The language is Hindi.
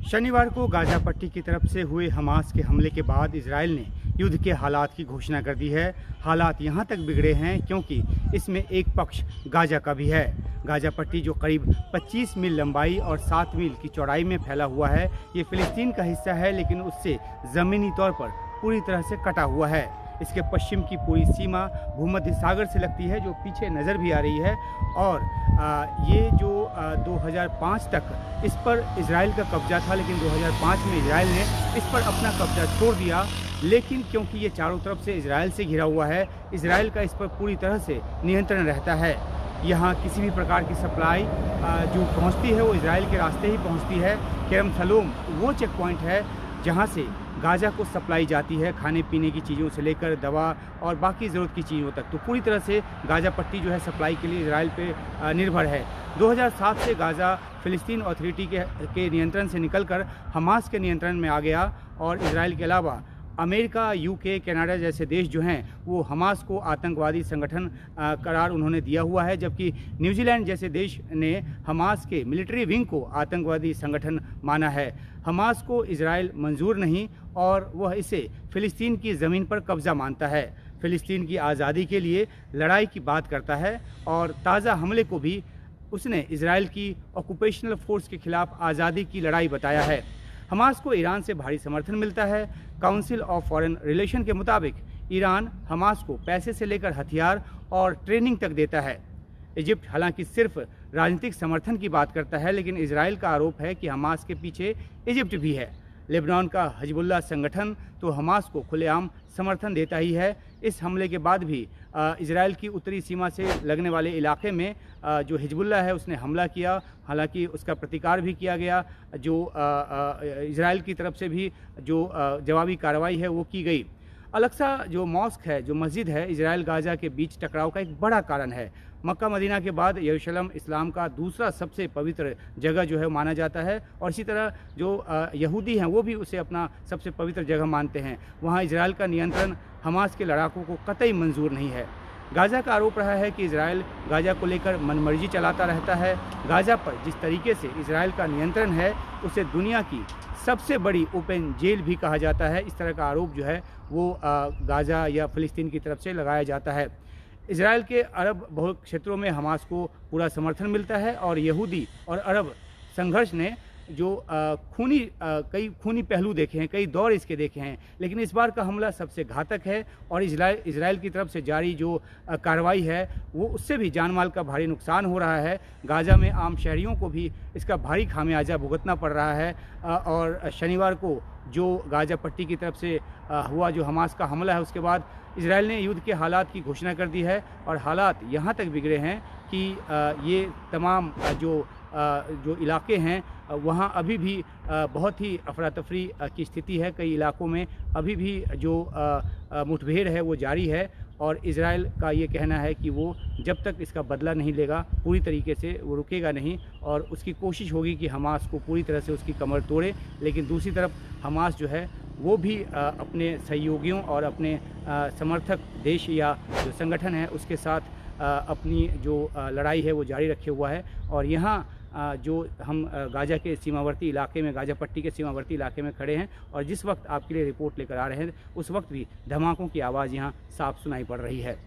शनिवार को गाजा पट्टी की तरफ से हुए हमास के हमले के बाद इजराइल ने युद्ध के हालात की घोषणा कर दी है। हालात यहां तक बिगड़े हैं क्योंकि इसमें एक पक्ष गाजा का भी है। गाजा पट्टी जो करीब 25 मील लंबाई और 7 मील की चौड़ाई में फैला हुआ है, ये फ़िलिस्तीन का हिस्सा है, लेकिन उससे ज़मीनी तौर पर पूरी तरह से कटा हुआ है। इसके पश्चिम की पूरी सीमा भूमध्य सागर से लगती है, जो पीछे नज़र भी आ रही है। और ये जो 2005 तक इस पर इजराइल का कब्जा था, लेकिन 2005 में इजराइल ने इस पर अपना कब्जा छोड़ दिया। लेकिन क्योंकि ये चारों तरफ से इजराइल से घिरा हुआ है, इजराइल का इस पर पूरी तरह से नियंत्रण रहता है। यहाँ किसी भी प्रकार की सप्लाई जो पहुँचती है वो इजराइल के रास्ते ही पहुँचती है। केरम सलोम वो चेक पॉइंट है जहाँ से गाजा को सप्लाई जाती है, खाने पीने की चीज़ों से लेकर दवा और बाकी ज़रूरत की चीज़ों तक। तो पूरी तरह से गाजा पट्टी जो है सप्लाई के लिए इजराइल पे निर्भर है। 2007 से गाजा फ़िलिस्तीन अथॉरिटी के नियंत्रण से निकलकर हमास के नियंत्रण में आ गया और इजराइल के अलावा अमेरिका, यूके, कनाडा जैसे देश जो हैं वो हमास को आतंकवादी संगठन करार उन्होंने दिया हुआ है, जबकि न्यूजीलैंड जैसे देश ने हमास के मिलिट्री विंग को आतंकवादी संगठन माना है। हमास को इजराइल मंजूर नहीं और वह इसे फ़िलिस्तीन की ज़मीन पर कब्ज़ा मानता है, फ़िलिस्तीन की आज़ादी के लिए लड़ाई की बात करता है। और ताज़ा हमले को भी उसने इजराइल की ऑक्यूपेशनल फ़ोर्स के ख़िलाफ़ आज़ादी की लड़ाई बताया है। हमास को ईरान से भारी समर्थन मिलता है। काउंसिल ऑफ फॉरेन रिलेशन के मुताबिक ईरान हमास को पैसे से लेकर हथियार और ट्रेनिंग तक देता है। इजिप्ट हालांकि सिर्फ राजनीतिक समर्थन की बात करता है, लेकिन इजराइल का आरोप है कि हमास के पीछे इजिप्ट भी है। लेबनान का हिजबुल्लाह संगठन तो हमास को खुलेआम समर्थन देता ही है। इस हमले के बाद भी इजराइल की उत्तरी सीमा से लगने वाले इलाके में जो हिजबुल्लाह है उसने हमला किया, हालांकि उसका प्रतिकार भी किया गया। जो इजराइल की तरफ से भी जो जवाबी कार्रवाई है वो की गई। अल-अक्सा जो मॉस्क है, जो मस्जिद है, इजराइल गाजा के बीच टकराव का एक बड़ा कारण है। मक्का मदीना के बाद यरूशलेम इस्लाम का दूसरा सबसे पवित्र जगह जो है माना जाता है, और इसी तरह जो यहूदी हैं वो भी उसे अपना सबसे पवित्र जगह मानते हैं। वहाँ इजराइल का नियंत्रण हमास के लड़ाकों को कतई मंजूर नहीं है। गाजा का आरोप रहा है कि इजराइल गाजा को लेकर मनमर्जी चलाता रहता है। गाजा पर जिस तरीके से इजराइल का नियंत्रण है उसे दुनिया की सबसे बड़ी ओपन जेल भी कहा जाता है। इस तरह का आरोप जो है वो गाजा या फ़िलिस्तीन की तरफ से लगाया जाता है। इजराइल के अरब बहुल क्षेत्रों में हमास को पूरा समर्थन मिलता है और यहूदी और अरब संघर्ष ने जो कई खूनी पहलू देखे हैं, कई दौर इसके देखे हैं, लेकिन इस बार का हमला सबसे घातक है। और इजराइल की तरफ से जारी जो कार्रवाई है वो उससे भी जान माल का भारी नुकसान हो रहा है। गाजा में आम शहरियों को भी इसका भारी खामियाजा भुगतना पड़ रहा है। और शनिवार को जो गाजा पट्टी की तरफ से हुआ जो हमास का हमला है, उसके बाद इजराइल ने युद्ध के हालात की घोषणा कर दी है। और हालात यहाँ तक बिगड़े हैं कि ये तमाम जो इलाके हैं वहाँ अभी भी बहुत ही अफरा तफरी की स्थिति है। कई इलाकों में अभी भी जो मुठभेड़ है वो जारी है, और इजराइल का ये कहना है कि वो जब तक इसका बदला नहीं लेगा पूरी तरीके से वो रुकेगा नहीं, और उसकी कोशिश होगी कि हमास को पूरी तरह से उसकी कमर तोड़े। लेकिन दूसरी तरफ हमास जो है वो भी अपने सहयोगियों और अपने समर्थक देश या जो संगठन है उसके साथ अपनी जो लड़ाई है वो जारी रखे हुआ है। और यहाँ जो हम गाजा के सीमावर्ती इलाके में, गाजा पट्टी के सीमावर्ती इलाके में खड़े हैं, और जिस वक्त आपके लिए रिपोर्ट लेकर आ रहे हैं उस वक्त भी धमाकों की आवाज़ यहाँ साफ सुनाई पड़ रही है।